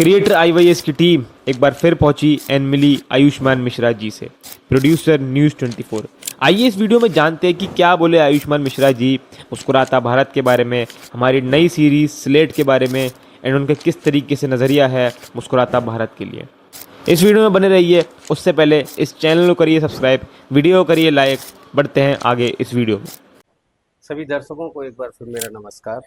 Creator आईवाईएस की team एक बार फिर पहुंची एंड मिली आयुष्मान मिश्रा जी से, प्रोड्यूसर न्यूज़ 24। आइए इस वीडियो में जानते हैं कि क्या बोले आयुष्मान मिश्रा जी मुस्कुराता भारत के बारे में, हमारी नई सीरीज स्लेट के बारे में एंड उनका किस तरीके से नज़रिया है मुस्कुराता भारत के लिए। इस वीडियो में बने रहिए। उससे पहले इस चैनल को करिए सब्सक्राइब, वीडियो को करिए लाइक। बढ़ते हैं आगे इस वीडियो में। सभी दर्शकों को एक बार फिर मेरा नमस्कार।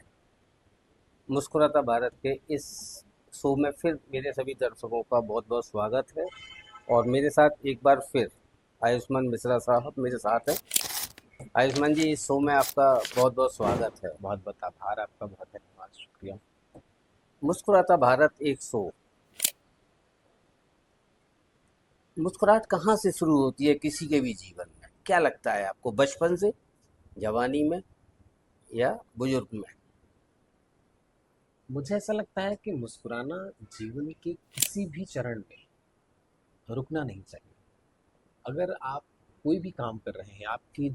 मुस्कुराता भारत के इस शो में फिर मेरे सभी दर्शकों का बहुत बहुत स्वागत है। और मेरे साथ एक बार फिर आयुष्मान मिश्रा साहब मेरे साथ हैं। आयुष्मान जी, इस शो में आपका बहुत बहुत स्वागत है। बहुत बहुत आभार आपका, बहुत धन्यवाद, शुक्रिया। मुस्कुराता भारत एक शो, मुस्कुराहट कहाँ से शुरू होती है किसी के भी जीवन में? क्या लगता है आपको, बचपन से, जवानी में या बुजुर्ग में? मुझे ऐसा लगता है कि मुस्कुराना जीवन के किसी भी चरण में रुकना नहीं चाहिए। अगर आप कोई भी काम कर रहे हैं, आपके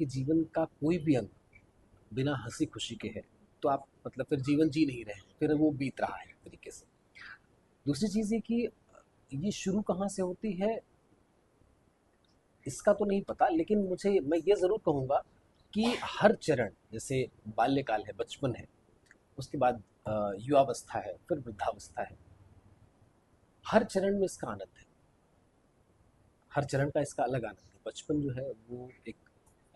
जीवन का कोई भी अंग बिना हंसी खुशी के है, तो आप मतलब फिर जीवन जी नहीं रहे हैं, फिर वो बीत रहा है एक तरीके से। दूसरी चीज़ ये कि ये शुरू कहाँ से होती है इसका तो नहीं पता, लेकिन मैं ये ज़रूर कहूँगा कि हर चरण, जैसे बाल्यकाल है, बचपन है, उसके बाद युवावस्था है, फिर वृद्धावस्था है, हर चरण में इसका आनंद है। हर चरण का इसका अलग आनंद है। बचपन जो है वो एक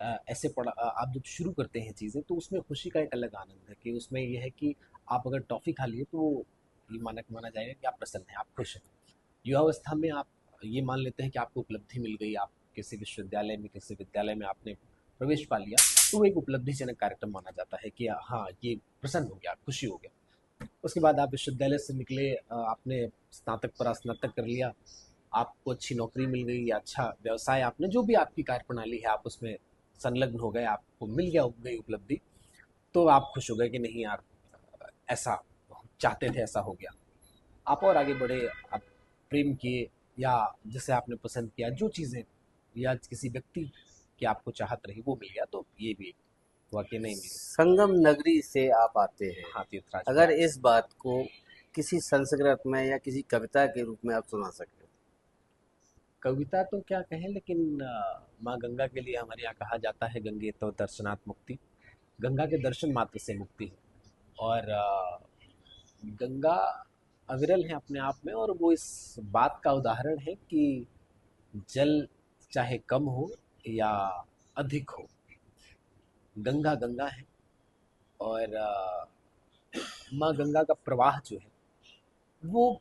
आप जब शुरू करते हैं चीज़ें, तो उसमें खुशी का एक अलग आनंद है कि उसमें यह है कि आप अगर टॉफ़ी खा लिए तो ये माना जाएगा कि आप प्रसन्न हैं, आप खुश हैं। युवावस्था में आप ये मान लेते हैं कि आपको उपलब्धि मिल गई, आप किसी विश्वविद्यालय में, किसी विद्यालय में आपने प्रवेश पा लिया, तो वो एक उपलब्धिजनक कार्यक्रम माना जाता है कि हाँ, ये प्रसन्न हो गया, खुशी हो गया। उसके बाद आप विश्वविद्यालय से निकले, आपने स्नातक परास्नातक कर लिया, आपको अच्छी नौकरी मिल गई या अच्छा व्यवसाय, आपने जो भी आपकी कार्यप्रणाली है आप उसमें संलग्न हो गए, आपको मिल गई उपलब्धि, तो आप खुश हो गए कि नहीं यार, ऐसा चाहते थे, ऐसा हो गया। आप और आगे बढ़े, आप प्रेम किए या जिसे आपने पसंद किया, जो चीज़ें या किसी व्यक्ति की आपको चाहत रही वो मिल गया, तो ये भी वाकई नहीं मिले। संगम नगरी से आप आते हैं। हाँ, तीर्थराज अगर प्रयाग से। इस बात को किसी संस्कृत में या किसी कविता के रूप में आप सुना सकते हैं? कविता तो क्या कहें, लेकिन माँ गंगा के लिए हमारे यहाँ कहा जाता है, गंगे तो दर्शनात् मुक्ति। गंगा के दर्शन मात्र से मुक्ति है। और गंगा अविरल है अपने आप में, और वो इस बात का उदाहरण है कि जल चाहे कम हो या अधिक हो, गंगा गंगा है। और माँ गंगा का प्रवाह जो है वो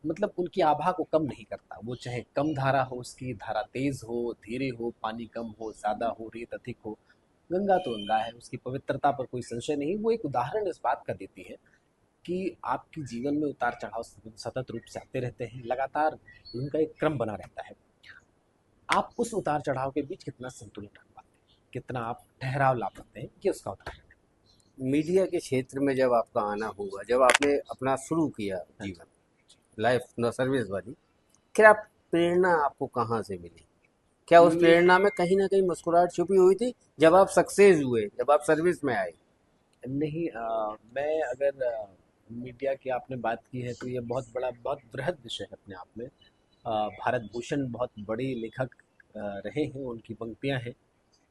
मतलब उनकी आभा को कम नहीं करता। वो चाहे कम धारा हो, उसकी धारा तेज हो, धीरे हो, पानी कम हो, ज्यादा हो, रेत अधिक हो, गंगा तो गंगा है। उसकी पवित्रता पर कोई संशय नहीं। वो एक उदाहरण इस बात का देती है कि आपके जीवन में उतार चढ़ाव सतत रूप से आते रहते हैं, लगातार उनका एक क्रम बना रहता है। आप उस उतार चढ़ाव के बीच कितना संतुलन रख पाते हैं, कितना आप ठहराव ला पाते हैं, ये उसका उदाहरण मीडिया के क्षेत्र में जब आपका आना हुआ, जब आपने अपना शुरू किया है। जीवन, लाइफ न सर्विस वाली, क्या प्रेरणा आपको कहाँ से मिली? क्या उस मे- प्रेरणा में कहीं ना कहीं मुस्कुराहट छुपी हुई थी जब आप सक्सेस हुए, जब आप सर्विस में आए? नहीं, मैं अगर मीडिया की आपने बात की है तो ये बहुत बड़ा, बहुत बृहद विषय है अपने आप में। भारत भूषण बहुत बड़े लेखक रहे हैं, उनकी पंक्तियां हैं।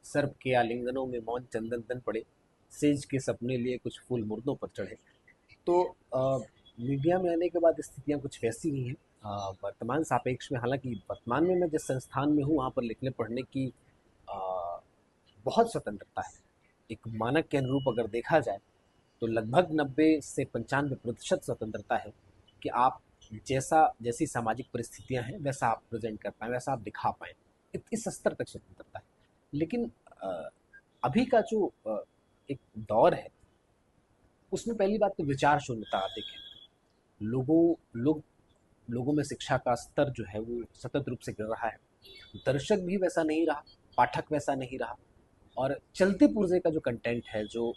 सर्प के आलिंगनों में मौन चंदन तन पड़े, सेज के सपने लिए कुछ फूल मुर्दों पर चढ़े। तो मीडिया में आने के बाद स्थितियां कुछ वैसी ही हैं। वर्तमान सापेक्ष में, हालांकि वर्तमान में मैं जिस संस्थान में हूँ वहाँ पर लिखने पढ़ने की अ, बहुत स्वतंत्रता है। एक मानक के अनुरूप अगर देखा जाए तो लगभग 90 से 95% स्वतंत्रता है कि आप जैसी सामाजिक परिस्थितियां हैं वैसा आप प्रेजेंट कर पाएँ, वैसा आप दिखा पाएँ। इस स्तर तक स्वतंत्रता है। लेकिन अभी का जो एक दौर है, उसमें पहली बात तो विचार शून्यता अधिक है। लोग लोगों में शिक्षा का स्तर जो है वो सतत रूप से गिर रहा है। दर्शक भी वैसा नहीं रहा, पाठक वैसा नहीं रहा। और चलते पुर्जे का जो कंटेंट है, जो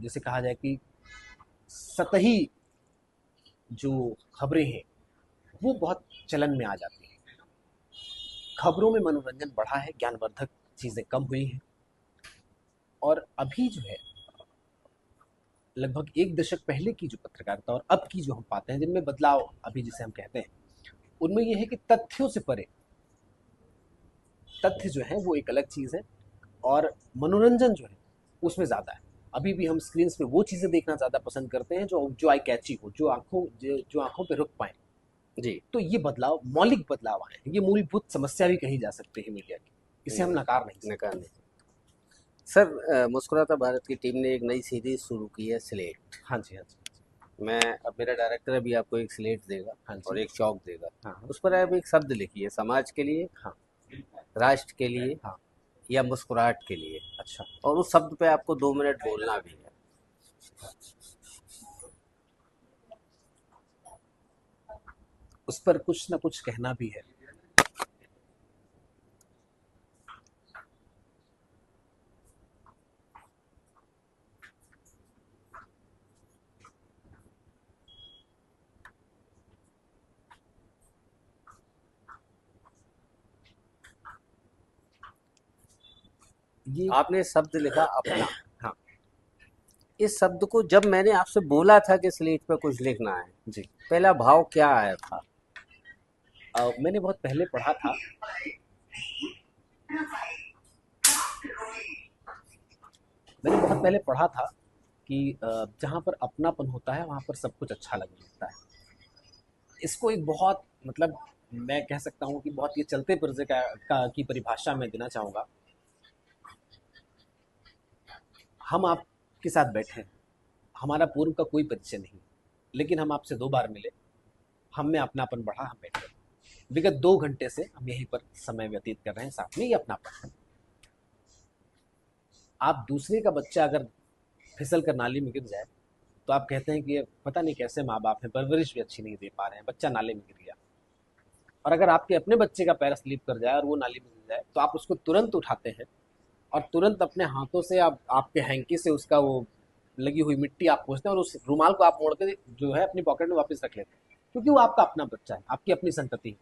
जैसे कहा जाए कि सतही जो खबरें हैं वो बहुत चलन में आ जाती हैं। खबरों में मनोरंजन बढ़ा है, ज्ञानवर्धक चीज़ें कम हुई हैं। और अभी जो है लगभग एक दशक पहले की जो पत्रकारिता और अब की जो हम पाते हैं, जिनमें बदलाव अभी जिसे हम कहते हैं, उनमें यह है कि तथ्यों से परे तथ्य जो है वो एक अलग चीज़ है, और मनोरंजन जो है उसमें ज़्यादा है। अभी भी हम स्क्रीन पे वो चीज़ें देखना ज़्यादा पसंद करते हैं जो जो आई कैची हो, जो आंखों पे रुक पाए। जी। तो ये बदलाव, मौलिक बदलाव आए हैं। ये मूलभूत समस्या भी कही जा सकती है मीडिया की, इसे हम नकार नहीं सकते। नकार नहीं। सर, मुस्कुराता भारत की टीम ने एक नई सीरीज शुरू की है, स्लेट। हाँ जी, हाँ जी। मैं अब मेरा डायरेक्टर अभी आपको एक स्लेट देगा हाँ जी। और एक चौक देगा। हाँ हाँ। उस पर आप एक शब्द लिखिए, समाज के लिए, हाँ राष्ट्र के लिए, हाँ। या मुस्कुराहट के लिए। अच्छा। और उस शब्द पे आपको 2 मिनट बोलना भी है। उस पर कुछ ना कुछ कहना भी है। ये आपने शब्द लिखा अपना। हाँ इस शब्द को जब मैंने आपसे बोला था कि स्लेट पे कुछ लिखना है, जी। पहला भाव क्या आया था? मैंने बहुत पहले पढ़ा था, कि जहाँ पर अपनापन होता है वहाँ पर सब कुछ अच्छा लगने लगता है। इसको एक बहुत, मतलब मैं कह सकता हूँ कि बहुत ये चलते पुर्जे की परिभाषा में देना चाहूँगा। हम आपके साथ बैठे हैं, हमारा पूर्व का कोई परिचय नहीं, लेकिन हम आपसे 2 बार मिले, हम में अपनापन बढ़ा, हम बैठे। विगत 2 घंटे से हम यहीं पर समय व्यतीत कर रहे हैं, साथ में ये अपनापन। आप दूसरे का बच्चा अगर फिसल कर नाली में गिर जाए तो आप कहते हैं कि ये पता नहीं कैसे माँ बाप हैं, परवरिश भी अच्छी नहीं दे पा रहे हैं, बच्चा नाले में गिर गया। और अगर आपके अपने बच्चे का पैर स्लिप कर जाए और वो नाली में गिर जाए तो आप उसको तुरंत उठाते हैं और तुरंत अपने हाथों से आप आपके हैंकी से उसका वो लगी हुई मिट्टी आप पोंछते हैं और उस रुमाल को आप मोड़ के जो है अपनी पॉकेट में वापस रख लेते हैं, क्योंकि वो आपका अपना बच्चा है, आपकी अपनी संतति है।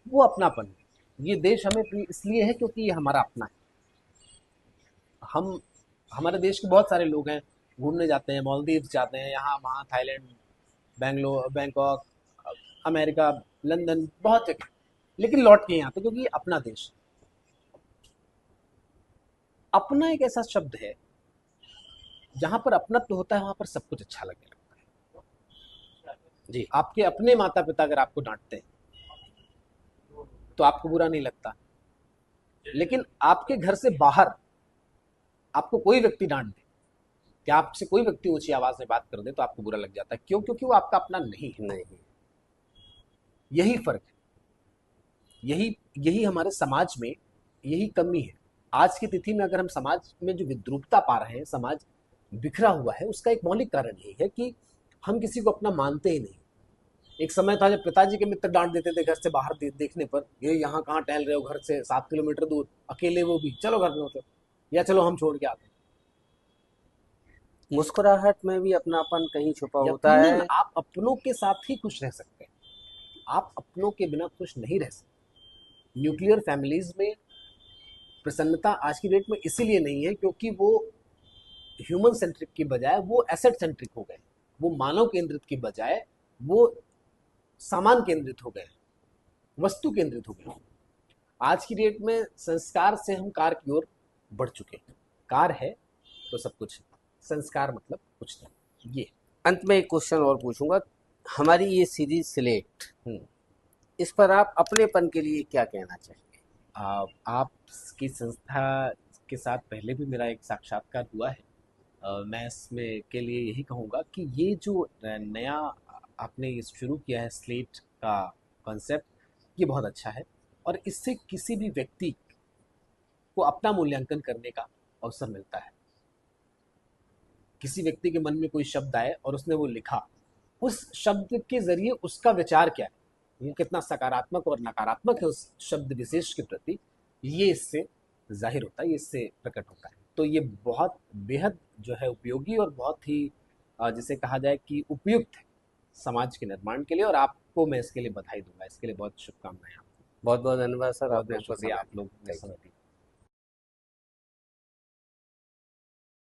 वो अपनापन है। ये देश हमें प्रिय इसलिए है क्योंकि ये हमारा अपना है। हम हमारे देश के बहुत सारे लोग हैं, घूमने जाते हैं, मालदीव जाते हैं, यहाँ वहाँ, Thailand, Bangalore, Bangkok, America, London, बहुत जगह, लेकिन लौट के यहाँ आते क्योंकि ये अपना देश है। अपना एक ऐसा शब्द है जहां पर अपनत्व होता है वहां पर सब कुछ अच्छा लगने लगता है। जी। आपके अपने माता पिता अगर आपको डांटते हैं तो आपको बुरा नहीं लगता, लेकिन आपके घर से बाहर आपको कोई व्यक्ति डांट दे, कि आपसे कोई व्यक्ति ऊंची आवाज में बात कर दे तो आपको बुरा लग जाता है। क्यों? क्योंकि वो आपका अपना नहीं है। नहीं। यही फर्क है, यही यही हमारे समाज में यही कमी है। आज की तिथि में अगर हम समाज में जो विद्रूपता पा रहे हैं, समाज बिखरा हुआ है, उसका एक मौलिक कारण यही है कि हम किसी को अपना मानते ही नहीं। एक समय था जब पिताजी के मित्र डांट देते थे घर से बाहर देखने पर, ये यहाँ कहाँ टहल रहे हो, घर से 7 किलोमीटर दूर, अकेले, वो भी, चलो घर में होते, या चलो हम छोड़ के आते हैं। मुस्कुराहट में भी अपनापन कहीं छुपा होता यकीनन है। आप अपनों के साथ ही खुश रह सकते हैं, आप अपनों के बिना खुश नहीं रह सकते। न्यूक्लियर फैमिलीज में प्रसन्नता आज की डेट में इसीलिए नहीं है क्योंकि वो ह्यूमन सेंट्रिक की बजाय वो एसेट सेंट्रिक हो गए, वो मानव केंद्रित की बजाय वो सामान केंद्रित हो गए, वस्तु केंद्रित हो गए। आज की डेट में संस्कार से हम कार की ओर बढ़ चुके हैं। कार है तो सब कुछ है, संस्कार मतलब कुछ नहीं। ये अंत में एक क्वेश्चन और पूछूंगा, हमारी ये सीरीज स्लेट, हम्म। इस पर आप अपनेपन के लिए क्या कहना चाहेंगे? आपकी संस्था के साथ पहले भी मेरा एक साक्षात्कार हुआ है। मैं इसमें के लिए यही कहूँगा कि ये जो नया आपने ये शुरू किया है स्लेट का कॉन्सेप्ट, ये बहुत अच्छा है और इससे किसी भी व्यक्ति को अपना मूल्यांकन करने का अवसर मिलता है। किसी व्यक्ति के मन में कोई शब्द आए और उसने वो लिखा, उस शब्द के जरिए उसका विचार क्या है, वो कितना सकारात्मक और नकारात्मक है उस शब्द विशेष के प्रति, ये इससे जाहिर होता है, ये इससे प्रकट होता है। तो ये बहुत बेहद जो है उपयोगी और बहुत ही जिसे कहा जाए कि उपयुक्त है समाज के निर्माण के लिए, और आपको मैं इसके लिए बधाई दूंगा, इसके लिए बहुत शुभकामनाएं। बहुत बहुत धन्यवाद सर, बहुत आपने बहुत हमको शुक्रिया समय आप लोग दिया। समय दिया।